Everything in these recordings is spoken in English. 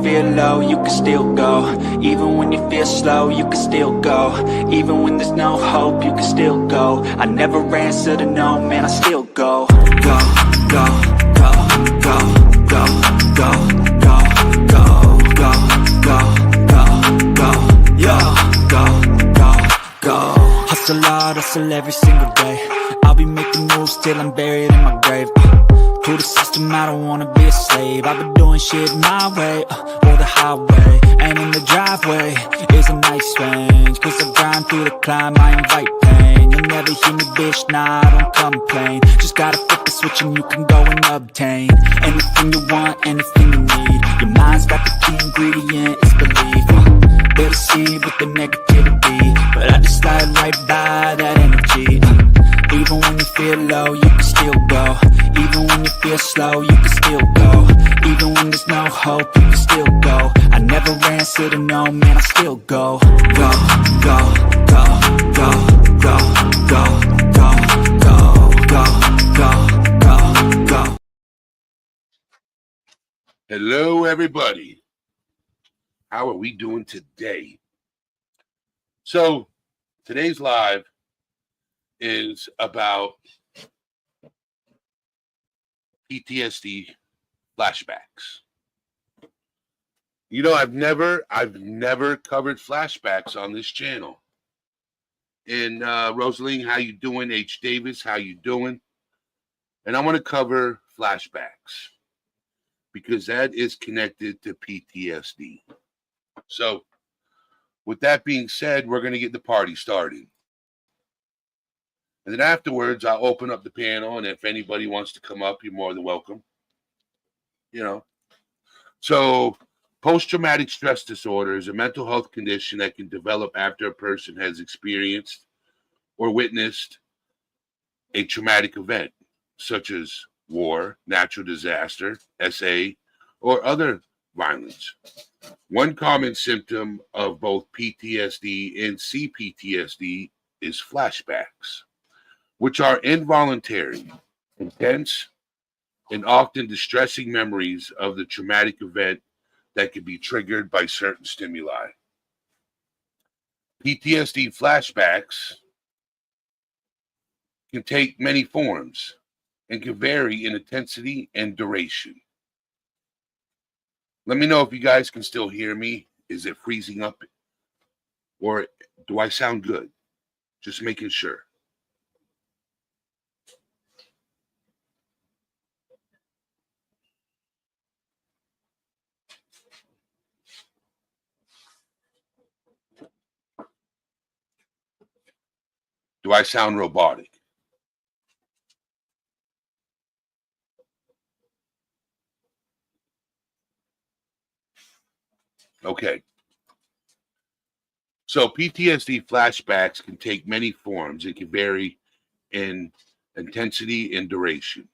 feel low, you can still go. Even when you feel slow, you can still go. Even when there's no hope, you can still go. I never answer to no, man, I still go. Go, go, go, go, go, go, go, go, go, go, go, go, yo, go, go, go. Hustle hard, hustle every single day. I'll be making moves till I'm buried in my grave. To the system, I don't wanna be a slave. I've been doing shit my way, or the highway. And in the driveway is a nice range. Cause I grind through the climb, I invite pain. You'll never hear me, bitch, nah, I don't complain. Just gotta flip the switch and you can go and obtain anything you want, anything you need. Your mind's got the key ingredient, it's belief. They'll deceive with the negativity, but I just slide right by that energy. Even when you feel low, you can still go. Even when you feel slow, you can still go. Even when there's no hope, you can still go. I never answer to no, man, I still go. Go, go, go, go, go, go, go, go, go, go, go. Hello, everybody. How are we doing today? So, today's live is about PTSD flashbacks. You know, I've never covered flashbacks on this channel. And Rosaline, how you doing? H. Davis, how you doing? And I want to cover flashbacks because that is connected to PTSD. So, with that being said, we're going to get the party started. And then afterwards, I'll open up the panel, and if anybody wants to come up, you're more than welcome. You know. So, post-traumatic stress disorder is a mental health condition that can develop after a person has experienced or witnessed a traumatic event, such as war, natural disaster, SA, or other violence. One common symptom of both PTSD and CPTSD is flashbacks, which are involuntary, intense, and often distressing memories of the traumatic event that can be triggered by certain stimuli. PTSD flashbacks can take many forms and can vary in intensity and duration. Let me know if you guys can still hear me. Is it freezing up? Or do I sound good? Just making sure. Do I sound robotic? Okay. So PTSD flashbacks can take many forms. It can vary in intensity and duration.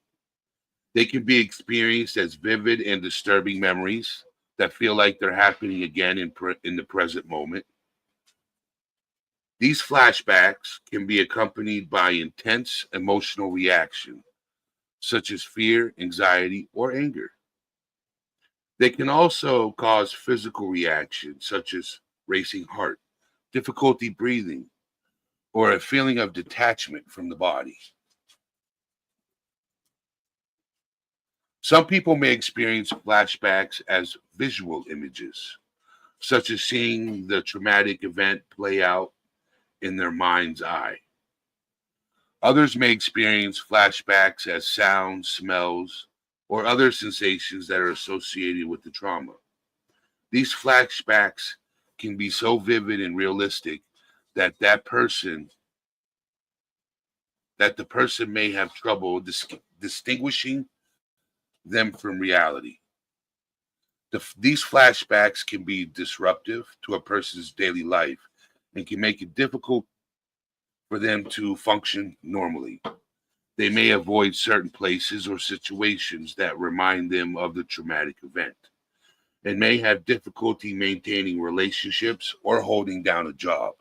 They can be experienced as vivid and disturbing memories that feel like they're happening again in the present moment. These flashbacks can be accompanied by intense emotional reaction, such as fear, anxiety, or anger. They can also cause physical reactions, such as racing heart, difficulty breathing, or a feeling of detachment from the body. Some people may experience flashbacks as visual images, such as seeing the traumatic event play out in their mind's eye. Others may experience flashbacks as sounds, smells, or other sensations that are associated with the trauma. These flashbacks can be so vivid and realistic that the person may have trouble distinguishing them from reality. These flashbacks can be disruptive to a person's daily life and can make it difficult for them to function normally. They may avoid certain places or situations that remind them of the traumatic event and may have difficulty maintaining relationships or holding down a job.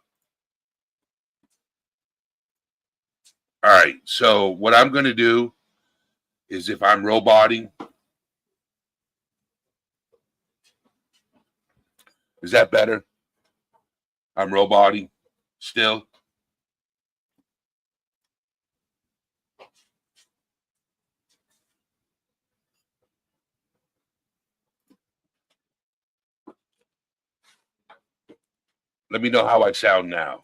All right, so what I'm going to do is, if I'm roboting, Is that better? I'm roboting still. Let me know how I sound now.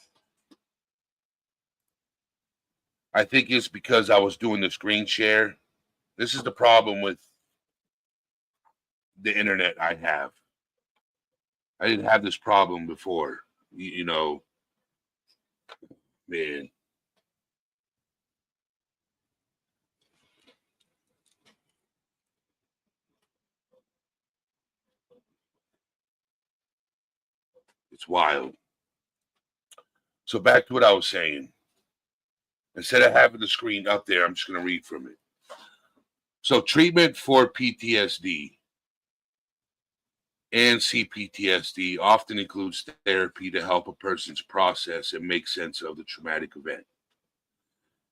I think it's because I was doing the screen share. This is the problem with the internet I have. I didn't have this problem before. You know, man. It's wild. So back to what I was saying. Instead of having the screen up there, I'm just going to read from it. So treatment for PTSD and CPTSD often includes therapy to help a person's process and make sense of the traumatic event,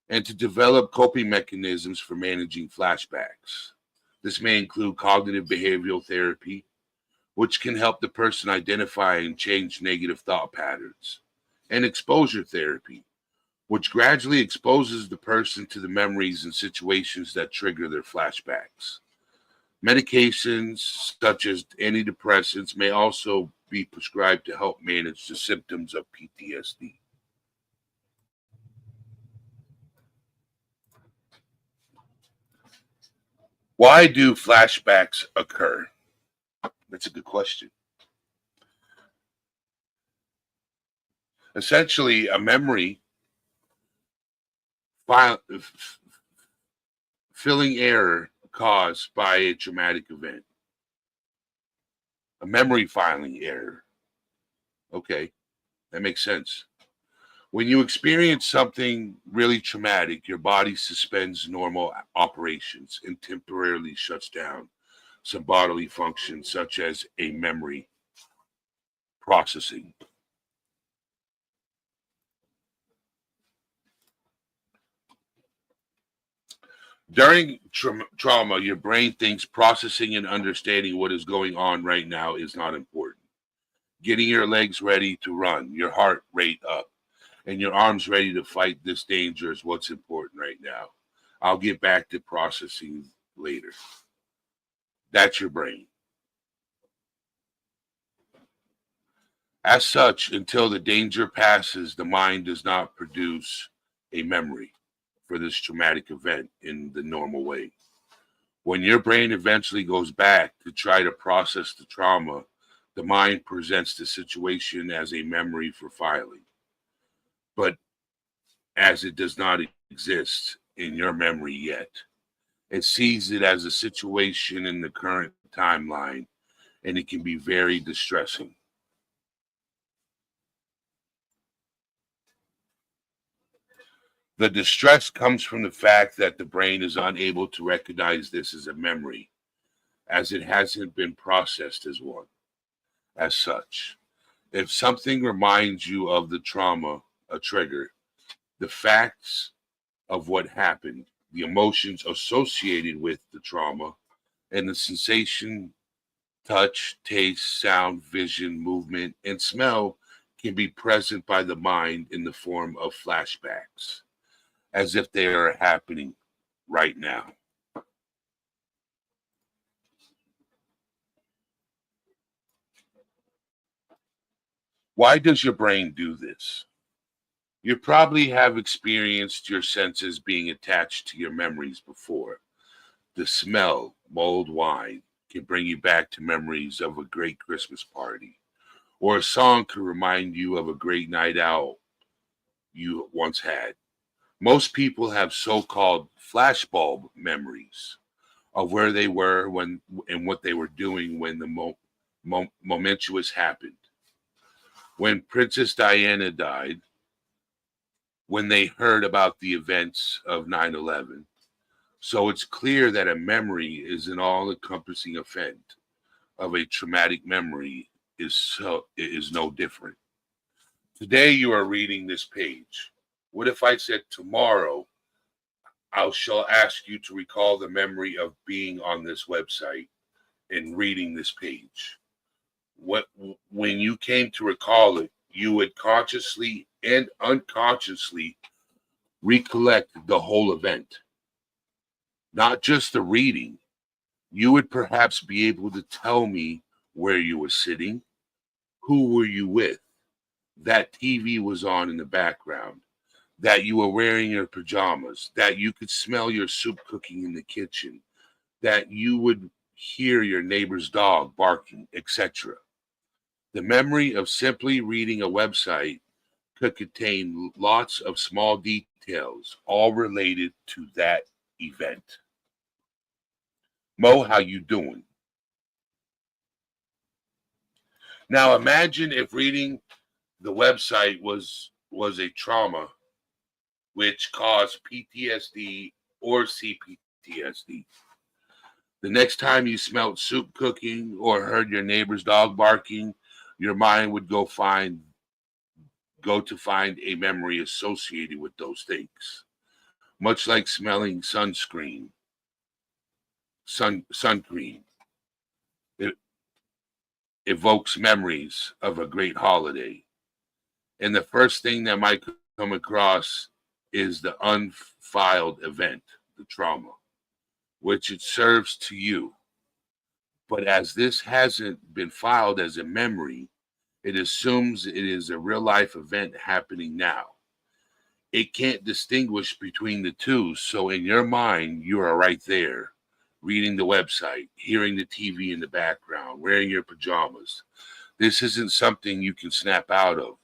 and to develop coping mechanisms for managing flashbacks. This may include cognitive behavioral therapy, which can help the person identify and change negative thought patterns, and exposure therapy, which gradually exposes the person to the memories and situations that trigger their flashbacks. Medications such as antidepressants may also be prescribed to help manage the symptoms of PTSD. Why do flashbacks occur? That's a good question. Essentially, a memory filling error caused by a traumatic event. A memory filing error. Okay, that makes sense. When you experience something really traumatic, your body suspends normal operations and temporarily shuts down some bodily functions, such as a memory processing. During trauma, your brain thinks processing and understanding what is going on right now is not important. Getting your legs ready to run, your heart rate up, and your arms ready to fight this danger is what's important right now. I'll get back to processing later. That's your brain. As such, until the danger passes, the mind does not produce a memory for this traumatic event in the normal way. When your brain eventually goes back to try to process the trauma, the mind presents the situation as a memory for filing. But as it does not exist in your memory yet, it sees it as a situation in the current timeline, and it can be very distressing. The distress comes from the fact that the brain is unable to recognize this as a memory, as it hasn't been processed as one. As such, if something reminds you of the trauma, a trigger, the facts of what happened, the emotions associated with the trauma, and the sensation, touch, taste, sound, vision, movement, and smell can be present by the mind in the form of flashbacks, as if they are happening right now. Why does your brain do this? You probably have experienced your senses being attached to your memories before. The smell, mulled wine, can bring you back to memories of a great Christmas party, or a song could remind you of a great night out you once had. Most people have so-called flashbulb memories of where they were when and what they were doing when the momentous happened. When Princess Diana died, when they heard about the events of 9/11. So it's clear that a memory is an all-encompassing event of a traumatic memory is no different. Today you are reading this page. What if I said tomorrow I shall ask you to recall the memory of being on this website and reading this page? What when you came to recall it, you would consciously and unconsciously recollect the whole event, not just the reading. You would perhaps be able to tell me where you were sitting, who were you with, that TV was on in the background, that you were wearing your pajamas, that you could smell your soup cooking in the kitchen, that you would hear your neighbor's dog barking, etc. The memory of simply reading a website could contain lots of small details, all related to that event. Mo, how you doing? Now imagine if reading the website was a trauma which caused PTSD or CPTSD. The next time you smelled soup cooking or heard your neighbor's dog barking, your mind would go to find a memory associated with those things. Much like smelling sun cream. It evokes memories of a great holiday. And the first thing that might come across is the unfiled event, the trauma, which it serves to you. But as this hasn't been filed as a memory, it assumes it is a real life event happening now. It can't distinguish between the two. So in your mind, you are right there, reading the website, hearing the TV in the background, wearing your pajamas. This isn't something you can snap out of.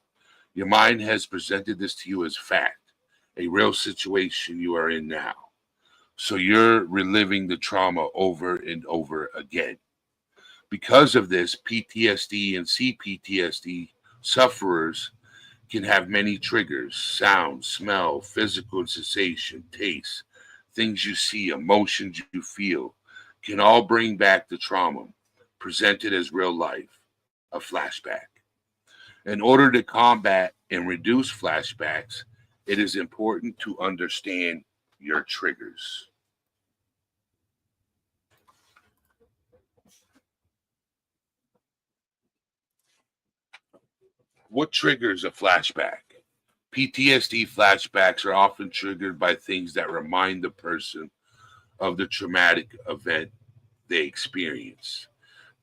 Your mind has presented this to you as fact, a real situation you are in now. So you're reliving the trauma over and over again. Because of this, PTSD and CPTSD sufferers can have many triggers: sound, smell, physical sensation, taste, things you see, emotions you feel, can all bring back the trauma presented as real life, a flashback. In order to combat and reduce flashbacks, it is important to understand your triggers. What triggers a flashback? PTSD flashbacks are often triggered by things that remind the person of the traumatic event they experience.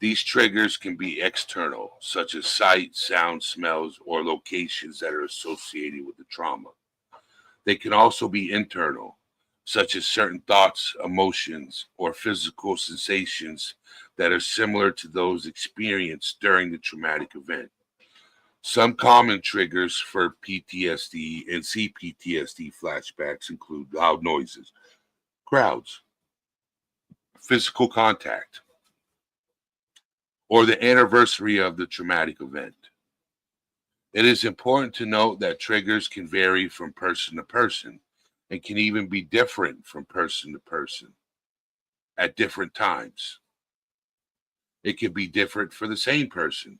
These triggers can be external, such as sight, sound, smells, or locations that are associated with the trauma. They can also be internal, such as certain thoughts, emotions, or physical sensations that are similar to those experienced during the traumatic event. Some common triggers for PTSD and CPTSD flashbacks include loud noises, crowds, physical contact, or the anniversary of the traumatic event. It is important to note that triggers can vary from person to person and can even be different from person to person at different times. It can be different for the same person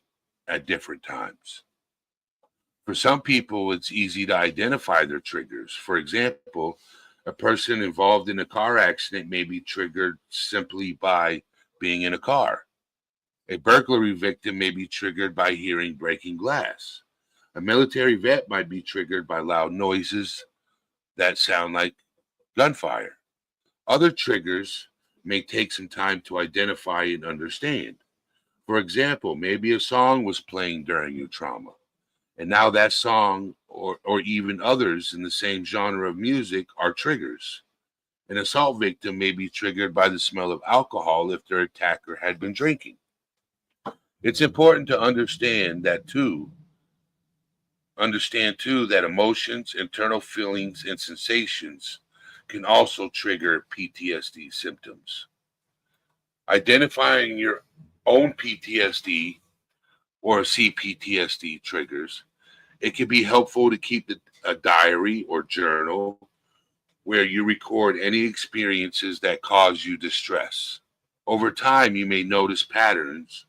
at different times. For some people, it's easy to identify their triggers. For example, a person involved in a car accident may be triggered simply by being in a car. A burglary victim may be triggered by hearing breaking glass. A military vet might be triggered by loud noises that sound like gunfire. Other triggers may take some time to identify and understand. For example, maybe a song was playing during your trauma, and now that song or even others in the same genre of music are triggers. An assault victim may be triggered by the smell of alcohol if their attacker had been drinking. It's important to understand too that emotions, internal feelings, and sensations can also trigger PTSD symptoms. Identifying your own PTSD or CPTSD triggers, it can be helpful to keep a diary or journal where you record any experiences that cause you distress. Over time, you may notice patterns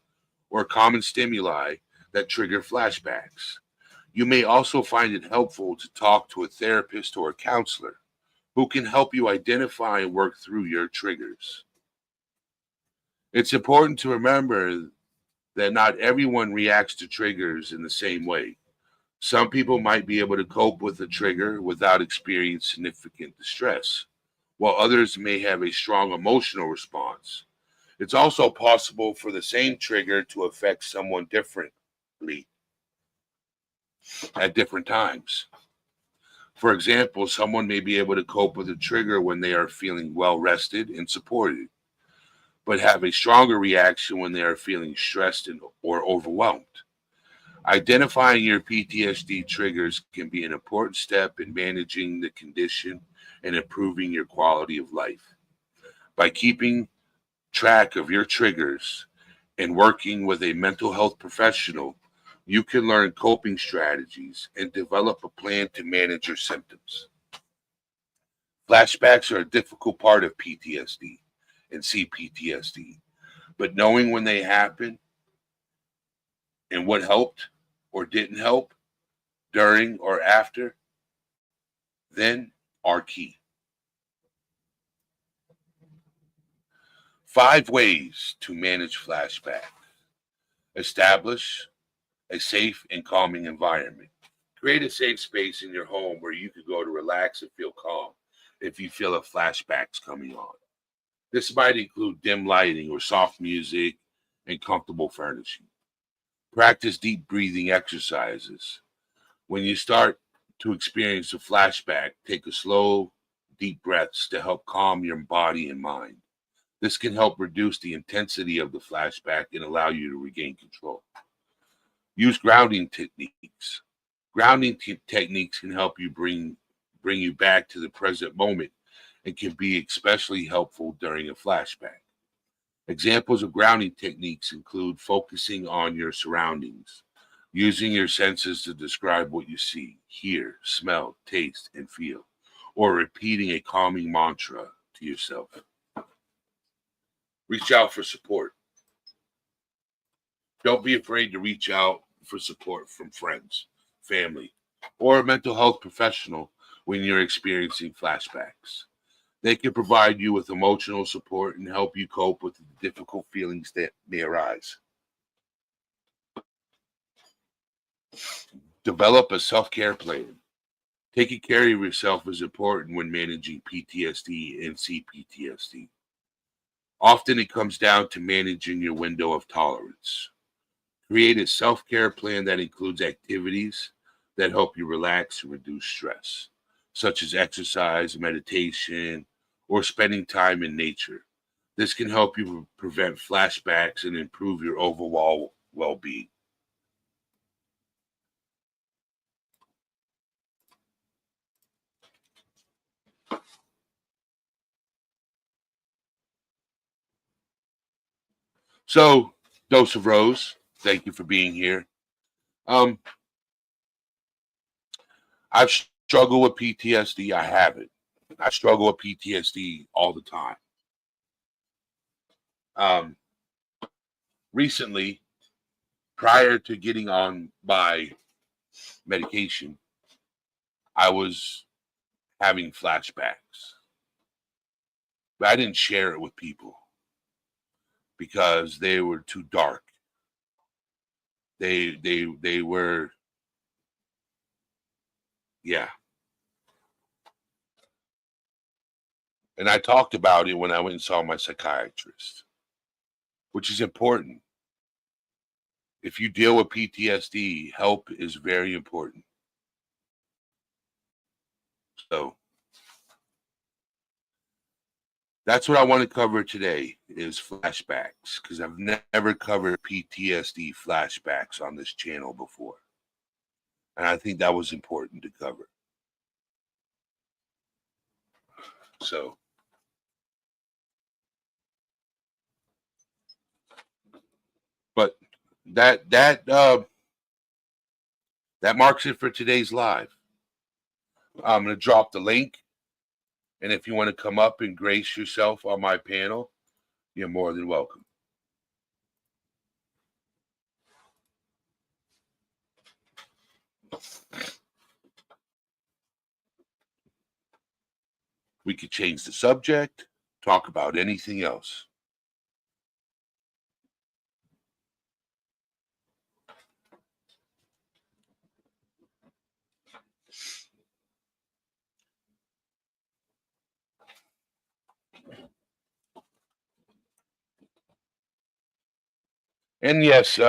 or common stimuli that trigger flashbacks. You may also find it helpful to talk to a therapist or a counselor who can help you identify and work through your triggers. It's important to remember that not everyone reacts to triggers in the same way. Some people might be able to cope with a trigger without experiencing significant distress, while others may have a strong emotional response. It's also possible for the same trigger to affect someone differently at different times. For example, someone may be able to cope with a trigger when they are feeling well rested and supported, but have a stronger reaction when they are feeling stressed or overwhelmed. Identifying your PTSD triggers can be an important step in managing the condition and improving your quality of life. By keeping track of your triggers and working with a mental health professional, you can learn coping strategies and develop a plan to manage your symptoms. Flashbacks are a difficult part of PTSD and CPTSD, but knowing when they happen and what helped or didn't help during or after then are key. 5 ways to manage flashbacks. Establish a safe and calming environment. Create a safe space in your home where you can go to relax and feel calm if you feel a flashback's coming on. This might include dim lighting or soft music and comfortable furnishing. Practice deep breathing exercises. When you start to experience a flashback, take a slow, deep breaths to help calm your body and mind. This can help reduce the intensity of the flashback and allow you to regain control. Use grounding techniques. Grounding techniques can help you bring you back to the present moment and can be especially helpful during a flashback. Examples of grounding techniques include focusing on your surroundings, using your senses to describe what you see, hear, smell, taste, and feel, or repeating a calming mantra to yourself. Reach out for support. Don't be afraid to reach out for support from friends, family, or a mental health professional when you're experiencing flashbacks. They can provide you with emotional support and help you cope with the difficult feelings that may arise. Develop a self-care plan. Taking care of yourself is important when managing PTSD and CPTSD. Often it comes down to managing your window of tolerance. Create a self-care plan that includes activities that help you relax and reduce stress, such as exercise, meditation, or spending time in nature. This can help you prevent flashbacks and improve your overall well-being. So, Dose of Rose, thank you for being here. I've struggled with PTSD. I haven't. I struggle with PTSD all the time. Recently, prior to getting on my medication, I was having flashbacks, but I didn't share it with people because they were too dark. They were, yeah. And I talked about it when I went and saw my psychiatrist, which is important. If you deal with PTSD, help is very important. So that's what I want to cover today is flashbacks, because I've never covered PTSD flashbacks on this channel before. And I think that was important to cover. So but that marks it for today's live. I'm going to drop the link, and if you want to come up and grace yourself on my panel, you're more than welcome. We could change the subject, talk about anything else. And yes,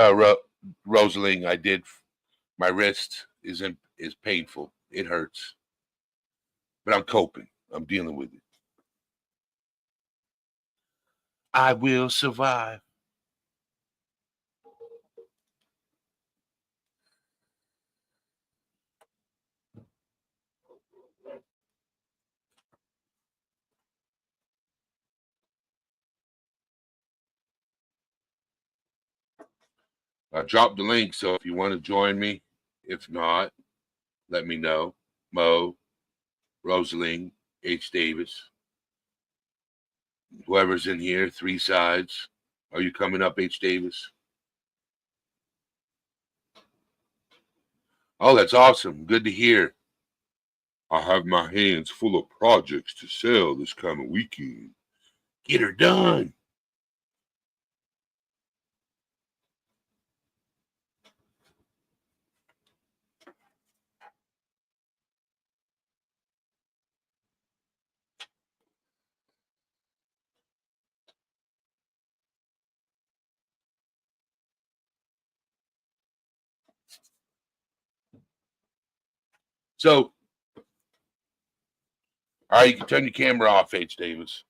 Rosalie, I did. My wrist is painful. It hurts, but I'm coping. I'm dealing with it. I will survive. I dropped the link, so if you want to join me, if not, let me know. Mo, Rosaline, H. Davis, whoever's in here, 3 sides. Are you coming up, H. Davis? Oh, that's awesome. Good to hear. I have my hands full of projects to sell this coming weekend. Get her done. So, all right, you can turn your camera off, H. Davis.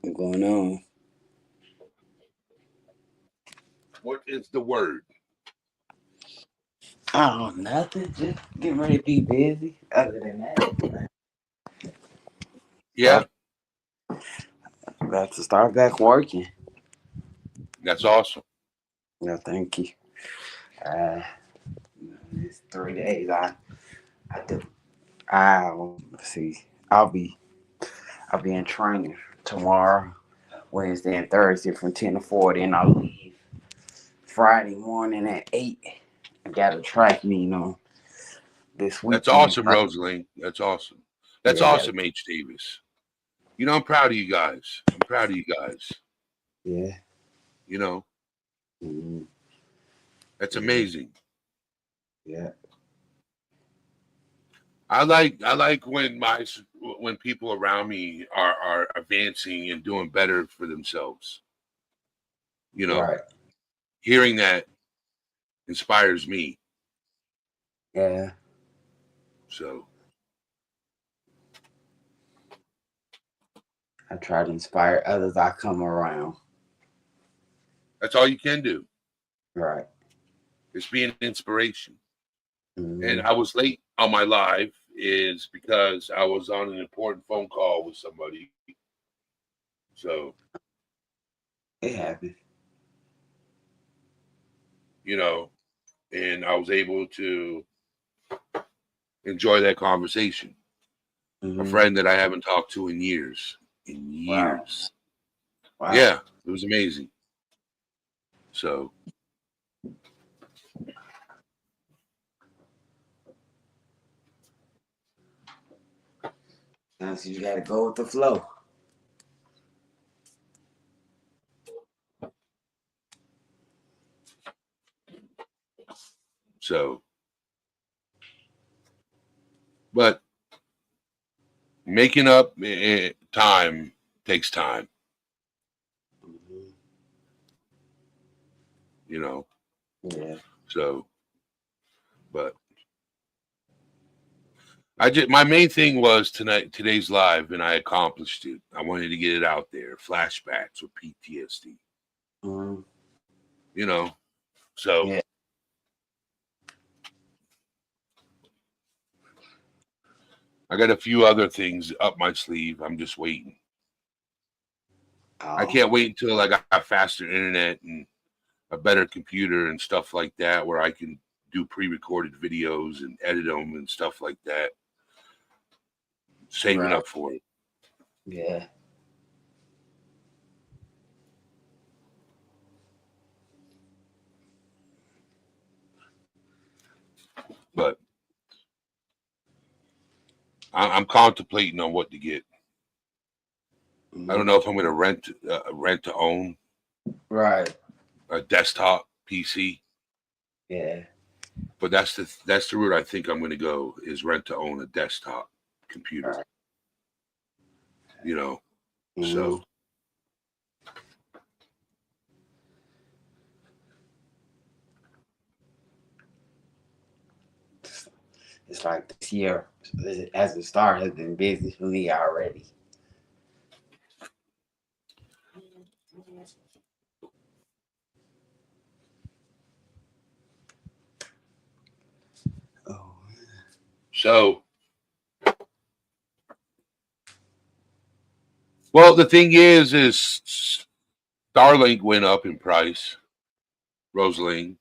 What's going on? What is the word? Oh, nothing. Just getting ready to be busy. Other than that, Yeah, about to start back working. that's awesome. No, thank you. Uh, it's 3 days. I do. Let's see. I'll be in training tomorrow, Wednesday and Thursday from 10 to 4. Then I'll leave Friday morning at 8. I got a track meet on this That's weekend. awesome, Rosaline. That's awesome. That's Yeah, awesome, H. Davis. You know, I'm proud of you guys. I'm proud of you guys. yeah. You know, Mm-hmm. that's Yeah. amazing. Yeah. I like when people around me are advancing and doing better for themselves. You know, Right. hearing that inspires me. Yeah. So I try to inspire others I come around. that's all you can do. Right. Is be an inspiration. Mm-hmm. And I was late on my live is because I was on an important phone call with somebody. So, It happened. you know, and I was able to enjoy that conversation. A Mm-hmm. friend that I haven't talked to in years. In Wow. years. Wow. Yeah, it was amazing. So, Sometimes you got to go with the flow. so, but making up time takes time, Mm-hmm. you know. Yeah. So, but my main thing was today's live, and I accomplished it. I wanted to get it out there. Flashbacks with PTSD, Mm-hmm. you know. So Yeah. I got a few other things up my sleeve. I'm just waiting. I Oh. can't wait until I got faster internet and a better computer and stuff like that, where I can do pre-recorded videos and edit them and stuff like that. Saving Right. up for it. Yeah. But I'm contemplating on what to get. I don't Mm-hmm. know if I'm going to rent to own Right. a desktop PC, Yeah. but that's the route I think I'm going to go is rent to own a desktop computer. Right. You know, So it's like this year, as a start, has been busy for me already. Oh, so well, the thing is Starlink went up in price, Rosaline,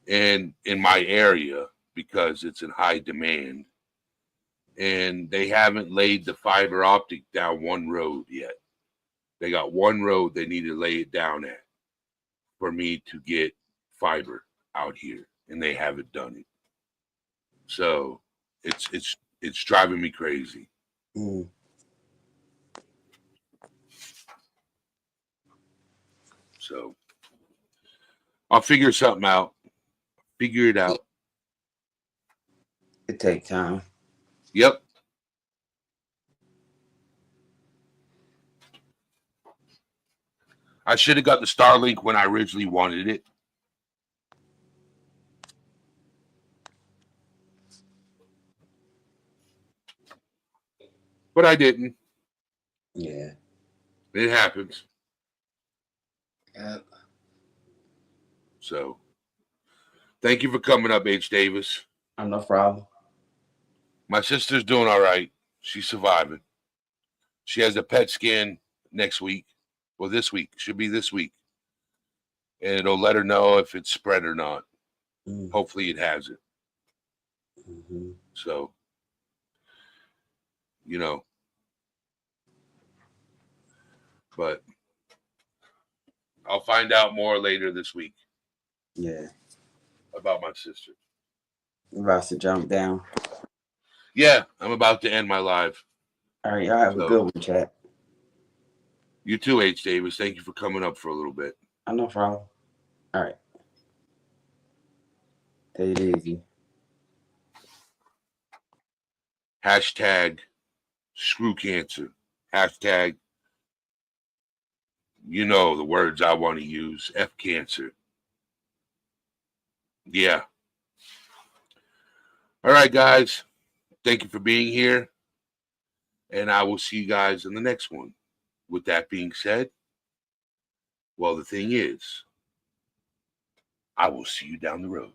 and in my area because it's in high demand. And they haven't laid the fiber optic down one road yet. They got one road they need to lay it down at for me to get fiber out here, and they haven't done it. So it's driving me crazy. mm, So I'll figure something out. Figure it out. it takes time. Yep. I should have got the Starlink when I originally wanted it. But I didn't. Yeah. It happens. Yep. So thank you for coming up, H. Davis. No problem. My sister's doing all right. She's surviving. She has a PET scan next week. Well, this week. Should be this week. And it'll let her know if it's spread or not. Mm. Hopefully it hasn't. Mm-hmm. So, you know. But I'll find out more later this week. Yeah. About my sister. We're about to jump down. Yeah, I'm about to end my live. All right, y'all have a good one, chat. You too, H. Davis. Thank you for coming up for a little bit. No problem. All right. Take it easy. Hashtag screw cancer. Hashtag, you know the words I want to use. F cancer. Yeah. All right, guys. Thank you for being here. And I will see you guys in the next one. With that being said, well, the thing is, I will see you down the road.